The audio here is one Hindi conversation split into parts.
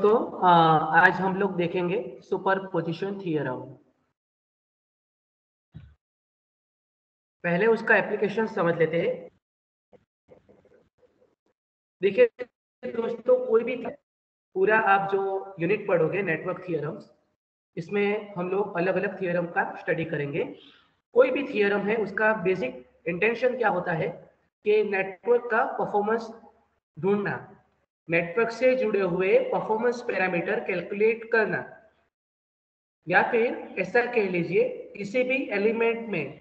दोस्तों आज हम लोग देखेंगे सुपरपोजिशन थ्योरम। पहले उसका एप्लीकेशन समझ लेते हैं। देखिए दोस्तों, कोई भी पूरा आप जो यूनिट पढ़ोगे नेटवर्क थ्योरम्स, इसमें हम लोग अलग अलग थ्योरम का स्टडी करेंगे। कोई भी थ्योरम है उसका बेसिक इंटेंशन क्या होता है कि नेटवर्क का परफॉर्मेंस ढूंढना, नेटवर्क से जुड़े हुए परफॉर्मेंस पैरामीटर कैलकुलेट करना, या फिर ऐसा कह लीजिए किसी भी एलिमेंट में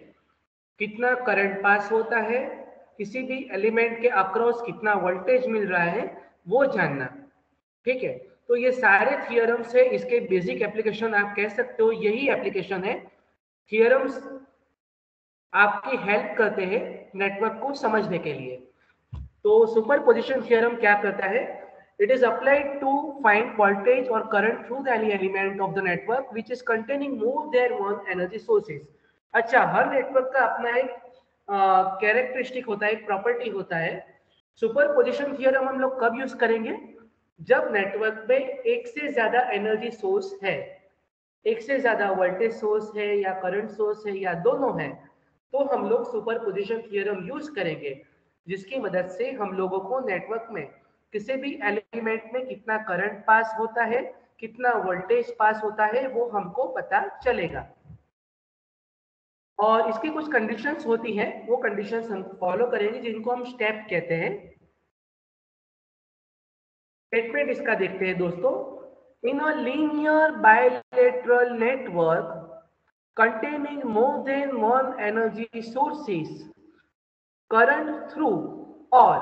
कितना करंट पास होता है, किसी भी एलिमेंट के अक्रॉस कितना वोल्टेज मिल रहा है वो जानना। ठीक है, तो ये सारे थियरम्स है, इसके बेसिक एप्लीकेशन आप कह सकते हो, यही एप्लीकेशन है। थियरम्स आपकी हेल्प करते हैं नेटवर्क को समझने के लिए। तो सुपरपोजिशन थ्योरम क्या करता है? It is applied to find voltage और current through the any element of the network which is containing more than one energy sources. अच्छा, हर नेटवर्क का अपना एक कैरेक्टरिस्टिक होता है, एक प्रॉपर्टी होता है। सुपरपोजिशन थ्योरम हम लोग कब यूज करेंगे? जब नेटवर्क में एक से ज्यादा एनर्जी सोर्स है, एक से ज्यादा वोल्टेज सोर्स है या करंट सोर्स है या दोनों है, तो हम लोग सुपरपोजिशन थ्योरम यूज करेंगे, जिसकी मदद से हम लोगों को नेटवर्क में किसी भी एलिमेंट में कितना करंट पास होता है, कितना वोल्टेज पास होता है, वो हमको पता चलेगा। और इसकी कुछ कंडीशंस होती हैं, वो कंडीशंस हम फॉलो करेंगे, जिनको हम स्टेप कहते हैं। स्टेटमेंट इसका देखते हैं दोस्तों। In a linear bilateral network containing more than one energy sources, current through or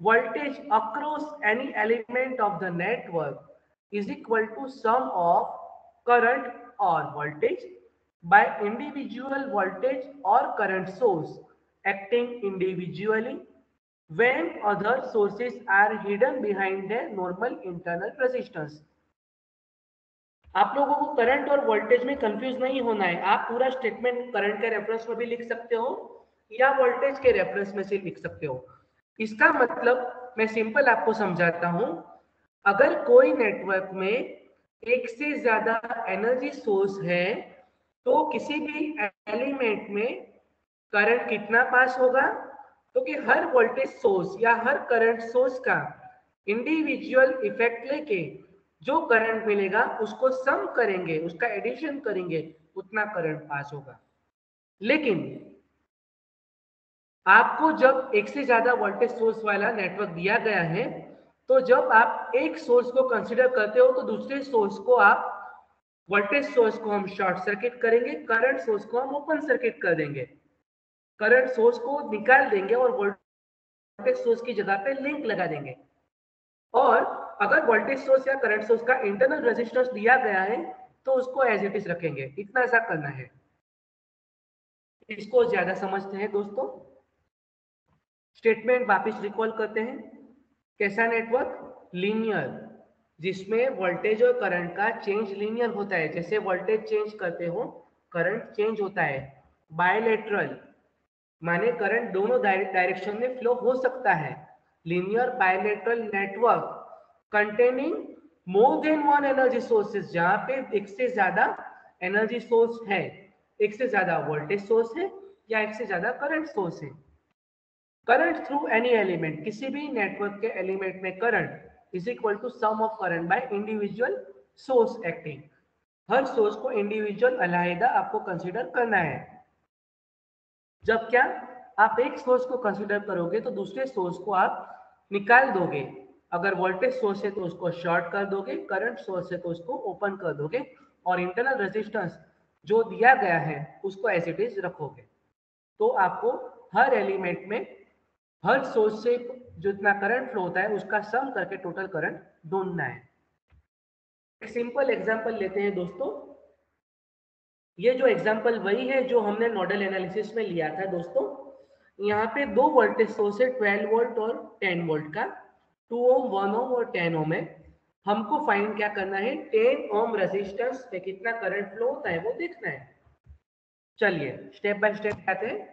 voltage across any element of the network is equal to sum of current or voltage by individual voltage or current source acting individually when other sources are hidden behind their normal internal resistance। आप लोगों को करंट और वोल्टेज में कंफ्यूज नहीं होना है। आप पूरा स्टेटमेंट करंट के रेफरेंस में भी लिख सकते हो या वोल्टेज के रेफरेंस में से लिख सकते हो। इसका मतलब मैं सिंपल आपको समझाता हूं। अगर कोई नेटवर्क में एक से ज्यादा एनर्जी सोर्स है, तो किसी भी एलिमेंट में करंट कितना पास होगा? तो कि हर वोल्टेज सोर्स या हर करंट सोर्स का इंडिविजुअल इफेक्ट लेके जो करंट मिलेगा उसको सम करेंगे, उसका एडिशन करेंगे, उतना करंट पास होगा। लेकिन आपको जब एक से ज्यादा वोल्टेज सोर्स वाला नेटवर्क दिया गया है, तो जब आप एक सोर्स को कंसीडर करते हो तो दूसरे सोर्स को आप, वोल्टेज सोर्स को हम शॉर्ट सर्किट करेंगे, करंट सोर्स को हम ओपन सर्किट कर देंगे, करंट सोर्स को निकाल देंगे और वोल्टेज सोर्स की जगह पे लिंक लगा देंगे। और अगर वोल्टेज सोर्स या करंट सोर्स का इंटरनल रेजिस्टेंस दिया गया है तो उसको एज इट इज रखेंगे। इतना सा करना है। इसको ज्यादा समझते हैं दोस्तों। स्टेटमेंट वापस रिकॉल करते हैं। कैसा नेटवर्क? लीनियर, जिसमें वोल्टेज और करंट का चेंज लीनियर होता है। जैसे वोल्टेज चेंज करते हो करंट चेंज होता है। बायलेटरल माने करंट दोनों डायरेक्शन में फ्लो हो सकता है। Linear bilateral network containing more than one energy sources, जहां पे एक से ज्यादा एनर्जी सोर्स है, एक से ज्यादा वोल्टेज सोर्स है या एक से ज्यादा करंट सोर्स है। करंट थ्रू एनी एलिमेंट, किसी भी नेटवर्क के एलिमेंट में current is equal to sum of current by individual source acting. हर सोर्स को इंडिविजुअल अलहदा आपको कंसीडर करना है। जब क्या आप एक सोर्स को कंसीडर करोगे तो दूसरे सोर्स को आप निकाल दोगे। अगर वोल्टेज सोर्स है तो उसको शॉर्ट कर दोगे, करंट सोर्स है तो उसको ओपन कर दोगे, और इंटरनल रेजिस्टेंस जो दिया गया है उसको एज इट इज रखोगे। तो आपको हर एलिमेंट में हर सोर्स से जितना करंट फ्लो होता है उसका सम करके टोटल करंट ढूंढना है। एक सिंपल एग्जांपल लेते हैं दोस्तों। ये जो एग्जांपल वही है जो हमने नोडल एनालिसिस में लिया था दोस्तों। यहाँ पे दो वोल्टेज सोर्स है, 12 वोल्ट और 10 वोल्ट का, 2 ओम, 1 ओम और 10 ओम है। हमको फाइंड क्या करना है? 10 ओम रेजिस्टेंस पे कितना करंट फ्लो होता है वो देखना है। चलिए स्टेप बाय स्टेप आते हैं।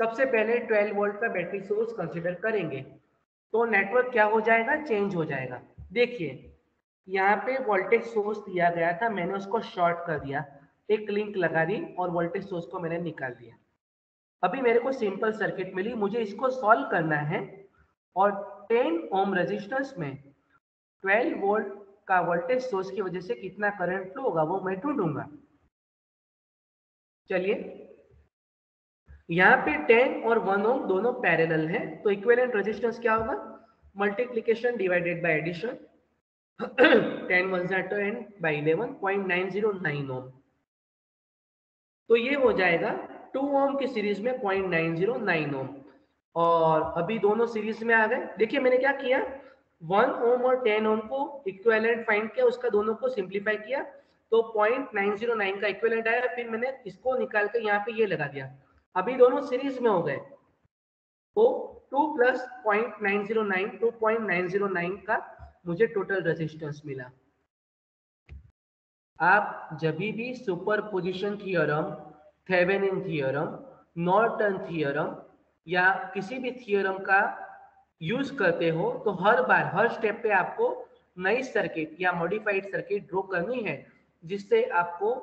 सबसे पहले 12 वोल्ट का बैटरी सोर्स कंसीडर करेंगे, तो नेटवर्क क्या हो जाएगा? चेंज हो जाएगा। देखिए यहाँ पे वोल्टेज सोर्स दिया गया था, मैंने उसको शॉर्ट कर दिया, एक लिंक लगा दी और वोल्टेज सोर्स को मैंने निकाल दिया। अभी मेरे को सिंपल सर्किट मिली, मुझे इसको सॉल्व करना है और 10 ओम रेजिस्टेंस में 12 वोल्ट का वोल्टेज सोर्स की वजह से कितना करंट फ्लो होगा वो मैं ढूंढूंगा। चलिए, यहाँ पे 10 और 1 ओम दोनों पैरेलल हैं, तो इक्विवेलेंट रेजिस्टेंस क्या होगा? Multiplication divided by addition. 10 1 जा 10 बाय 11 0.909 ओम, तो ये हो जाएगा 2 ओम की सीरीज में 0.909 ओम। और अभी दोनों सीरीज में आ गए। देखिए मैंने क्या किया, 1 ओम और 10 ओम को इक्विवेलेंट फाइंड किया, उसका दोनों को सिंप्लीफाई किया तो 0.909 का इक्विवेलेंट आया, फिर मैंने इसको निकाल कर यहाँ पे ये लगा दिया, अभी दोनों सीरीज में हो गए, तो 2 प्लस 0.909 2.909 का मुझे टोटल रेजिस्टेंस मिला। आप जब भी superposition theorem, Thevenin theorem, Norton theorem या किसी भी थ्योरम का यूज करते हो तो हर बार हर स्टेप पे आपको नई सर्किट या मॉडिफाइड सर्किट ड्रॉ करनी है, जिससे आपको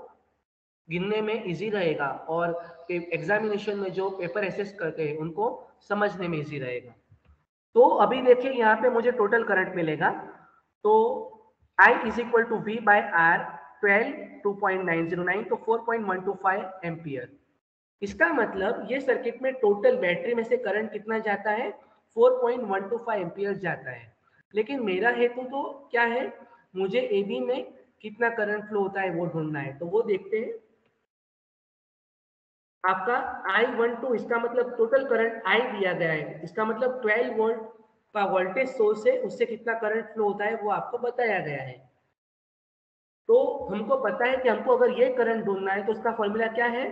गिनने में इजी रहेगा और एग्जामिनेशन में जो पेपर एसेस करते हैं उनको समझने में इजी रहेगा। तो अभी देखिए यहाँ पे मुझे टोटल करंट मिलेगा, तो I is equal to V by R 12 2.909 तो 4.125 एम्पियर। इसका मतलब ये सर्किट में टोटल बैटरी में से करंट कितना जाता है? 4.125 एम्पियर जाता है। लेकिन मेरा हेतु तो क्या है, मुझे AB में कितना करंट फ्लो होता है वो ढूंढना है, तो वो देखते हैं। आपका I12 इसका मतलब टोटल करंट I दिया गया है, इसका मतलब 12 वोल्ट का वोल्टेज सोर्स है, उससे कितना करंट फ्लो होता है वो आपको बताया गया है। तो हमको पता है कि हमको अगर ये करंट ढूंढना है तो उसका फॉर्मूला क्या है?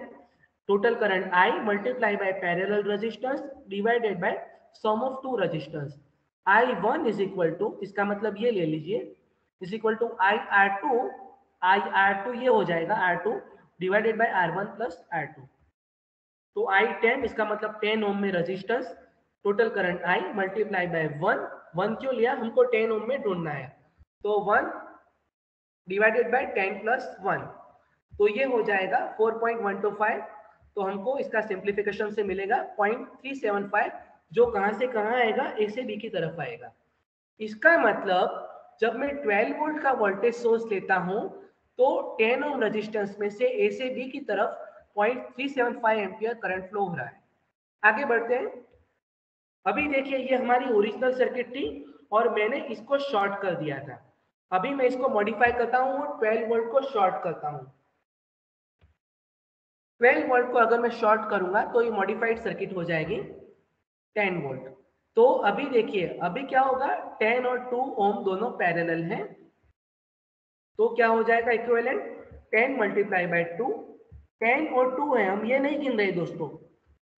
Total current I multiply by parallel resistance divided by sum of two resistance. I1 is equal to, इसका मतलब ये ले लीजिए, is equal to I R2 ये हो जाएगा R2 divided by R1 plus R2। तो I10 इसका मतलब 10 ओम में resistance, total current I multiply bye 1 क्यों लिया, हमको 10 ओम में ढूंढना है, तो 1 डिवाइडेड बाय 10 प्लस 1, तो ये हो जाएगा 4.125। तो हमको इसका सिंप्लीफिकेशन से मिलेगा 0.375, जो कहां से कहां आएगा? ए से बी की तरफ आएगा। इसका मतलब जब मैं 12 वोल्ट का वोल्टेज सोर्स लेता हूं तो 10 ओम रेजिस्टेंस में से ए से बी की तरफ 0.375 एम्पियर करंट फ्लो हो रहा है। आगे बढ़ते हैं। अभी देखिए ये हमारी ओरिजिनल सर्किट थी और मैंने इसको शॉर्ट कर दिया था। अभी मैं इसको मॉडिफाई करता हूँ और 12 वोल्ट को शॉर्ट करता हूँ। 12 वोल्ट को अगर मैं शॉर्ट करूंगा तो ये मॉडिफाइड सर्किट हो जाएगी 10 वोल्ट। तो अभी देखिए अभी क्या होगा, 10 और 2 ओम दोनों पैरेलल हैं, तो क्या हो जाएगा इक्विवेलेंट? 10 मल्टीप्लाई बाय 2, 10 और 2 है, हम ये नहीं गिन रहे दोस्तों,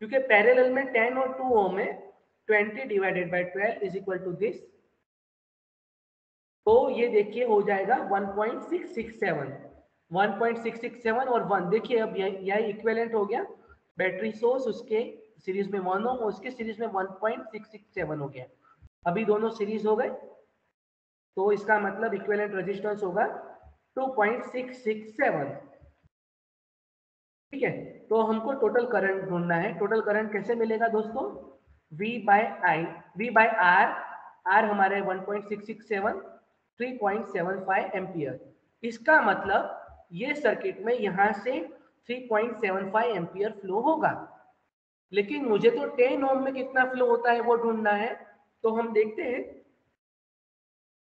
क्योंकि पैरेलल में 10 और 2 ओम है। 20 divided by 12 is equal to this, तो ये देखिए हो जाएगा 1.667, 1.667 और 1, देखिए अब यह इक्विवेलेंट हो गया। बैटरी सोर्स उसके सीरीज में 1 ओम, उसके सीरीज में 1.667 हो गया, अभी दोनों सीरीज हो गए, तो इसका मतलब इक्विवेलेंट रेजिस्टेंस होगा 2.667। ठीक है, तो हमको टोटल करंट ढूंढना है। टोटल करंट कैसे मिलेगा दोस्तों? V बाय R, R हमारे 1.667 3.75 एम्पियर। इसका मतलब ये सर्किट में यहां से 3.75 एम्पियर फ्लो होगा, लेकिन मुझे तो 10 ओम में कितना फ्लो होता है वो ढूंढना है। तो हम देखते हैं,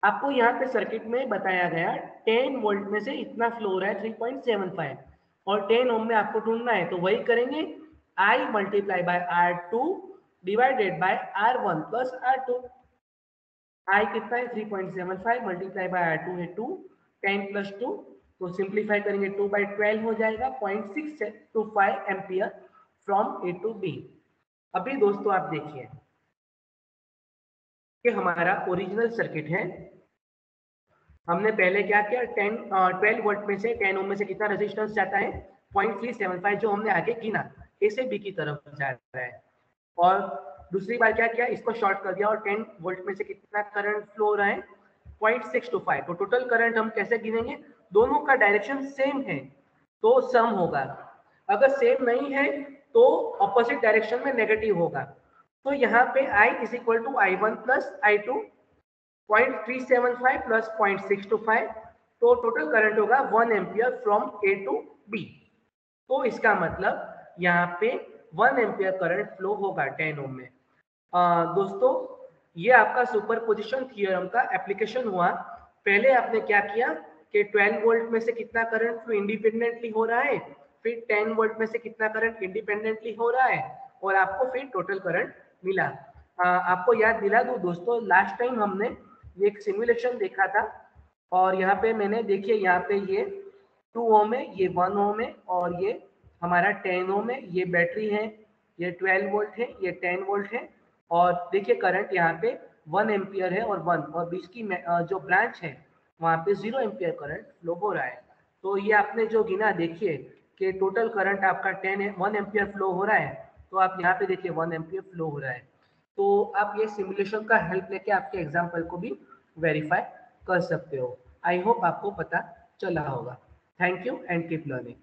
आपको यहाँ पे सर्किट में बताया गया 10 वोल्ट में से इतना फ्लो हो रहा है 3.75 और 10 ओम में आपको ढूंढना है, तो वही करेंगे, I multiply bye R2 divided by R1 plus R2। I कितना है? 3.75 मल्टीप्लाई बाय R2 है 2, 10 प्लस 2, तो सिंप्लीफाई करेंगे 2 बाई 12 हो जाएगा 0.625 ampere from A to B. अभी दोस्तों आप देखिए कि हमारा ओरिजिनल सर्किट है, हमने पहले क्या किया, 12 वोल्ट में से 10 ओम में से कितना रेजिस्टेंस जाता है? 0.375, जो हमने आगे गिना, ए से बी की तरफ जा रहा है। और दूसरी बार क्या किया, इसको शॉर्ट कर दिया और 10 वोल्ट में से कितना करंट फ्लो हो रहा है? 0.625। तो टोटल करंट हम कैसे गिनेंगे, दोनों का डायरेक्शन सेम है तो सम होगा, अगर सेम नहीं है तो ऑपोजिट डायरेक्शन में नेगेटिव होगा। तो यहाँ पे I is equal to I1 plus I2, 0.375 plus 0.625, तो टोटल करंट होगा 1 ampere from A to B। तो इसका मतलब यहाँ पे 1 एम्पियर करंट फ्लो होगा 10 ओम में। दोस्तों ये आपका सुपरपोजिशन थ्योरम का एप्लीकेशन हुआ। पहले आपने क्या किया कि 12 वोल्ट में से कितना करंट फ्लो इंडिपेंडेंटली हो रहा है, फिर 10 वोल्ट में से कितना करंट इंडिपेंडेंटली हो रहा है, और आपको फिर टोटल करंट मिला। आपको याद दिला दूं दोस्तों, लास्ट टाइम हमने ये एक सिमुलेशन देखा था, और यहाँ पे मैंने देखिए यहाँ पे ये 2 ओम है, ये 1 ओम है, और ये हमारा 10 ओम है, ये बैटरी है, ये 12 वोल्ट है, ये 10 वोल्ट है, और देखिए करंट यहाँ पे 1 एम्पियर है और 1, और बीच की जो ब्रांच है वहाँ पे 0 एम्पियर करंट फ्लो हो रहा है। तो ये आपने जो गिना देखिए कि टोटल करंट आपका 1 एम्पियर फ्लो हो रहा है, तो आप यहाँ पे देखिए 1 एम्पियर फ्लो हो रहा है। तो आप ये सिमुलेशन का हेल्प लेके आपके एग्जाम्पल को भी वेरीफाई कर सकते हो। आई होप आपको पता चला होगा। Thank you and keep learning.